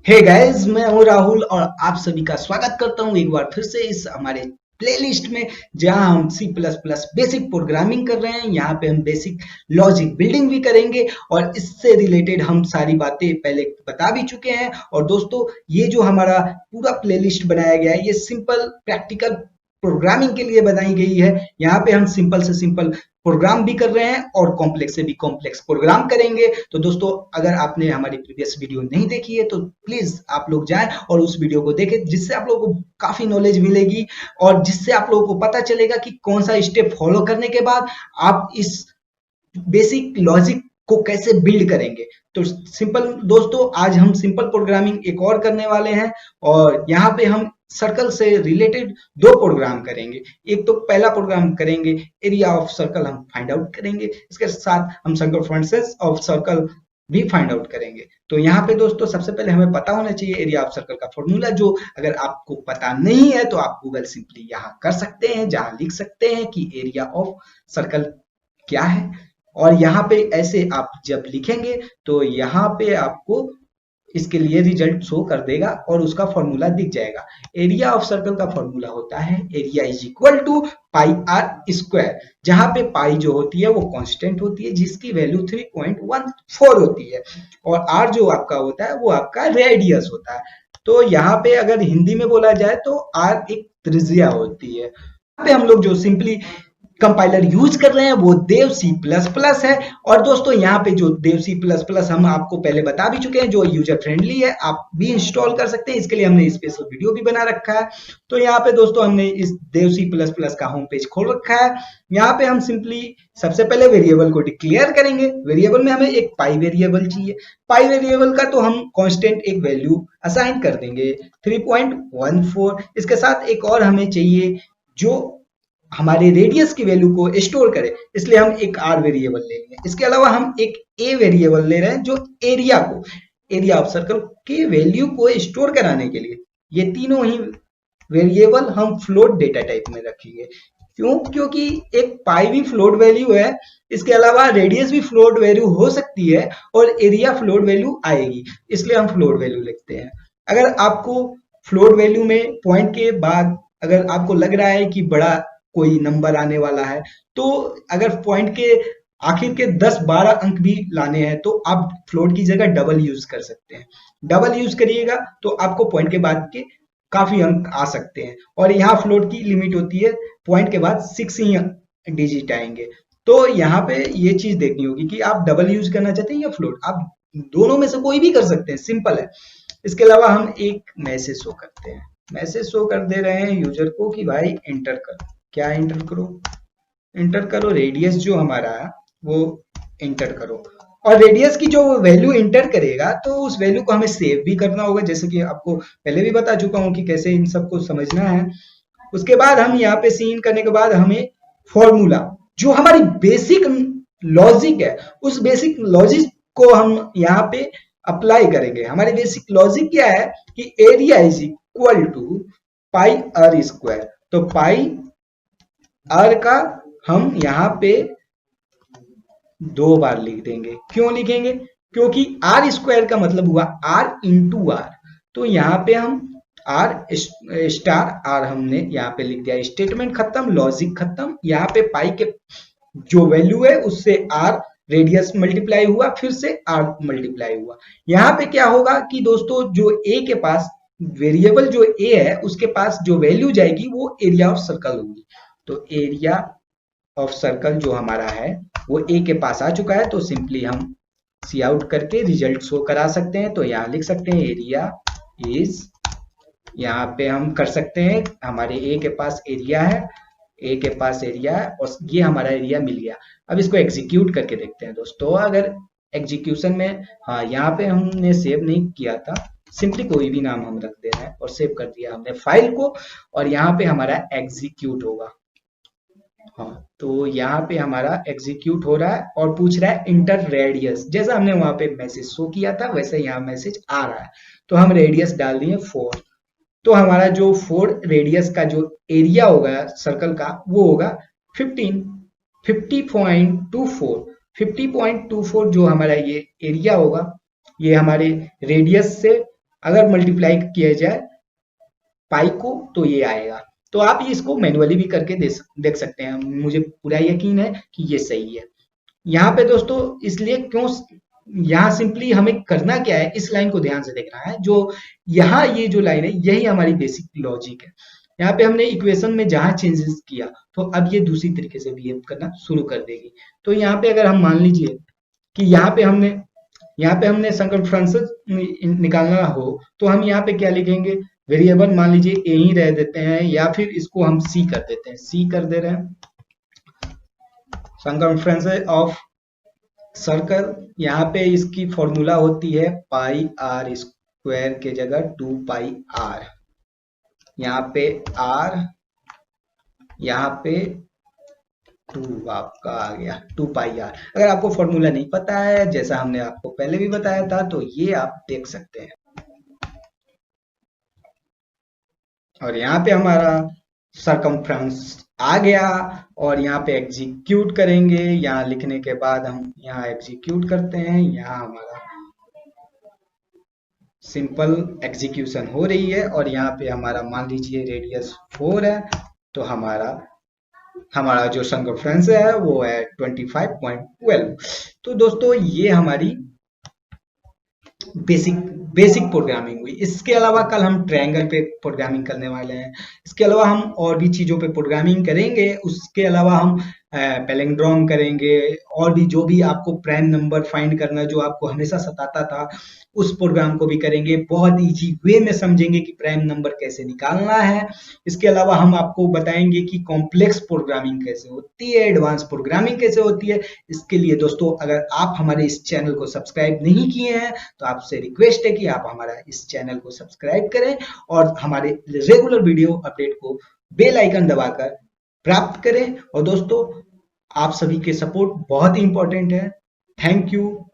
Hey guys, मैं हूं राहुल और आप सभी का स्वागत करता हूं एक बार फिर से इस हमारे प्लेलिस्ट में, जहां हम C plus plus basic programming कर रहे हैं। यहाँ पे हम बेसिक लॉजिक बिल्डिंग भी करेंगे और इससे रिलेटेड हम सारी बातें पहले बता भी चुके हैं। और दोस्तों, ये जो हमारा पूरा प्लेलिस्ट बनाया गया है, ये सिंपल प्रैक्टिकल प्रोग्रामिंग के लिए बनाई गई है। यहाँ पे हम सिंपल से सिंपल प्रोग्राम भी कर रहे हैं और कॉम्प्लेक्स से भी कॉम्प्लेक्स प्रोग्राम करेंगे। तो दोस्तों, अगर आपने हमारी प्रीवियस वीडियो नहीं देखी है तो प्लीज आप लोग जाएं और उस वीडियो को देखें, जिससे आप लोगों को काफी नॉलेज मिलेगी और जिससे आप लोगों को पता चलेगा कि कौन सा स्टेप फॉलो करने के बाद आप इस बेसिक लॉजिक को कैसे बिल्ड करेंगे। तो सिंपल दोस्तों, आज हम सिंपल प्रोग्रामिंग एक और करने वाले हैं और यहाँ पे हम सर्कल से रिलेटेड दो प्रोग्राम करेंगे। एक तो पहला प्रोग्राम करेंगे एरिया ऑफ सर्कल, हम फाइंड आउट करेंगे। इसके साथ हम सर्कमफ्रेंसेस ऑफ सर्कल भी फाइंड आउट करेंगे। तो यहाँ पे दोस्तों, सबसे पहले हमें पता होना चाहिए एरिया ऑफ सर्कल का फॉर्मूला, जो अगर आपको पता नहीं है तो आप गूगल सिंपली यहाँ कर सकते हैं, जहाँ लिख सकते हैं कि एरिया ऑफ सर्कल क्या है। और यहाँ पे ऐसे आप जब लिखेंगे तो यहाँ पे आपको इसके लिए रिजल्ट शो कर देगा और उसका फॉर्मूला दिख जाएगा। एरिया ऑफ सर्कल का फॉर्मूला होता है area is equal to pi r square, जहां पे पाई जो होती है वो कांस्टेंट होती है, जिसकी वैल्यू 3.14 होती है, और आर जो आपका होता है वो आपका रेडियस होता है। तो यहाँ पे अगर हिंदी में बोला जाए तो आर एक त्रिज्या होती है। यहाँ पे हम लोग जो सिंपली कंपाइलर यूज कर रहे हैं वो देव सी प्लस प्लस है। और दोस्तों, यहाँ पे जो देव सी प्लस प्लस हम आपको पहले बता भी चुके हैं, जो यूजर फ्रेंडली है, आप भी इंस्टॉल कर सकते हैं। इसके लिए हमने स्पेशल वीडियो भी बना रखा है। तो यहाँ पे दोस्तों, हमने इस देव सी प्लस प्लस का होम पेज खोल रखा है। यहाँ पे हम सिंपली सबसे पहले वेरिएबल को डिक्लेयर करेंगे। वेरिएबल में हमें एक पाई वेरिएबल चाहिए। पाई वेरिएबल का तो हम कांस्टेंट एक वैल्यू असाइन कर देंगे 3.14। इसके साथ एक और हमें चाहिए जो हमारे रेडियस की वैल्यू को स्टोर करे, इसलिए हम एक आर वेरिएबल ले लेंगे। इसके अलावा हम एक ए वेरिएबल ले रहे हैं जो एरिया को, एरिया ऑफ सर्कल की वैल्यू को स्टोर कराने के लिए। ये तीनों ही वेरिएबल हम फ्लोट डेटा टाइप में रखेंगे। क्यों? क्योंकि एक पाई भी फ्लोट वैल्यू है, इसके अलावा रेडियस भी फ्लोट वैल्यू हो सकती है और एरिया फ्लोट वैल्यू आएगी, इसलिए हम फ्लोट वैल्यू लिखते हैं। अगर आपको फ्लोट वैल्यू में पॉइंट के बाद अगर आपको लग रहा है कि बड़ा कोई नंबर आने वाला है, तो अगर पॉइंट के आखिर के 10-12 अंक भी लाने हैं तो आप फ्लोट की जगह डबल यूज कर सकते हैं। डबल यूज करिएगा तो आपको पॉइंट के बाद के काफी अंक आ सकते हैं। और यहाँ फ्लोट की लिमिट होती है, पॉइंट के बाद 6 ही डिजिट आएंगे। तो यहाँ पे ये चीज देखनी होगी कि आप डबल यूज करना चाहते हैं या फ्लोट, आप दोनों में से कोई भी कर सकते हैं, सिंपल है। इसके अलावा हम एक मैसेज शो करते हैं। मैसेज शो कर दे रहे हैं यूजर को कि भाई एंटर करो। क्या एंटर करो? एंटर करो रेडियस जो हमारा है वो एंटर करो। और रेडियस की जो वैल्यू एंटर करेगा तो उस वैल्यू को हमें सेव भी करना होगा, जैसे कि आपको पहले भी बता चुका हूं कि कैसे इन सबको समझना है। उसके बाद हम यहाँ पे सीन करने के बाद हमें फॉर्मूला, जो हमारी बेसिक लॉजिक है, उस बेसिक लॉजिक को हम यहाँ पे अप्लाई करेंगे। हमारी बेसिक लॉजिक क्या है कि area is equal to pi r square. तो पाई आर का हम यहाँ पे 2 बार लिख देंगे। क्यों लिखेंगे? क्योंकि आर स्क्वायर का मतलब हुआ आर इंटू आर। तो यहाँ पे हम आर स्टार आर हमने यहाँ पे लिख दिया। स्टेटमेंट खत्म, लॉजिक खत्म। यहाँ पे पाई के जो वैल्यू है उससे आर रेडियस मल्टीप्लाई हुआ, फिर से आर मल्टीप्लाई हुआ। यहाँ पे क्या होगा कि दोस्तों, जो ए के पास वेरिएबल जो ए है उसके पास जो वैल्यू जाएगी वो एरिया ऑफ सर्कल होगी। तो एरिया ऑफ सर्कल जो हमारा है वो ए के पास आ चुका है। तो सिंपली हम सी आउट करके रिजल्ट शो करा सकते हैं। तो यहाँ लिख सकते हैं एरिया इज, यहाँ पे हम कर सकते हैं हमारे ए के पास एरिया है, ए के पास एरिया है और ये हमारा एरिया मिल गया। अब इसको एग्जीक्यूट करके देखते हैं दोस्तों। अगर एग्जीक्यूशन में, हाँ, यहाँ पे हमने सेव नहीं किया था, सिंपली कोई भी नाम हम रख दे रहे हैं और सेव कर दिया हमने फाइल को, और यहाँ पे हमारा एग्जीक्यूट होगा। हाँ, तो यहाँ पे हमारा एग्जीक्यूट हो रहा है और पूछ रहा है इंटर रेडियस। जैसा हमने वहां पे मैसेज शो किया था वैसे यहाँ मैसेज आ रहा है। तो हम रेडियस डाल दिए 4। तो हमारा जो 4 रेडियस का जो एरिया होगा सर्कल का वो होगा 50.24। 50.24 जो हमारा ये एरिया होगा, ये हमारे रेडियस से अगर मल्टीप्लाई किया जाए पाई को तो ये आएगा। तो आप ये इसको मैन्युअली भी करके देख सकते हैं, मुझे पूरा यकीन है कि ये सही है। यहाँ पे दोस्तों इसलिए क्यों, यहाँ सिंपली हमें करना क्या है, इस लाइन को ध्यान से देखना है। जो यहाँ ये जो लाइन है यही हमारी बेसिक लॉजिक है। यहाँ पे हमने इक्वेशन में जहां चेंजेस किया तो अब ये दूसरी तरीके से बिहेव करना शुरू कर देगी। तो यहाँ पे अगर हम मान लीजिए कि यहाँ पे हमने सर्कमफ्रेंसेस निकालना हो तो हम यहाँ पे क्या लिखेंगे, वेरिएबल मान लीजिए ए ही रह देते हैं या फिर इसको हम सी कर देते हैं, सी कर दे रहे हैं। सर्कमफ्रेंसेस ऑफ सर्कल, यहाँ पे इसकी फॉर्मूला होती है पाई आर स्क्वायर के जगह 2 पाई आर। यहाँ पे आर, यहाँ पे 2 आपका आ गया 2 पाई आर। अगर आपको फॉर्मूला नहीं पता है, जैसा हमने आपको पहले भी बताया था, तो ये आप देख सकते हैं। और यहाँ पे हमारा सरकमफ्रेंस आ गया और यहाँ पे एग्जीक्यूट करेंगे। यहाँ लिखने के बाद हम यहाँ एग्जीक्यूट करते हैं, यहाँ हमारा सिंपल एग्जीक्यूशन हो रही है और यहाँ पे हमारा मान लीजिए रेडियस 4 है, तो हमारा हमारा जो सर्कमफ्रेंस है वो है 25.12। तो दोस्तों ये हमारी बेसिक बेसिक प्रोग्रामिंग हुई। इसके अलावा कल हम ट्रायंगल पे प्रोग्रामिंग करने वाले हैं। इसके अलावा हम और भी चीजों पे प्रोग्रामिंग करेंगे। उसके अलावा हम पैलिंड्रोम करेंगे और भी जो भी आपको प्राइम नंबर फाइंड करना जो आपको हमेशा सताता था, उस प्रोग्राम को भी करेंगे। बहुत इजी वे में समझेंगे कि प्राइम नंबर कैसे निकालना है। इसके अलावा हम आपको बताएंगे कि कॉम्प्लेक्स प्रोग्रामिंग कैसे होती है, एडवांस प्रोग्रामिंग कैसे होती है। इसके लिए दोस्तों अगर आप हमारे इस चैनल को सब्सक्राइब नहीं किए हैं तो आपसे रिक्वेस्ट है कि आप हमारा इस चैनल को सब्सक्राइब करें और हमारे रेगुलर वीडियो अपडेट को बेल आइकन दबाकर प्राप्त करें। और दोस्तों आप सभी के सपोर्ट बहुत ही इंपॉर्टेंट है। Thank you.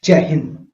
जय हिंद।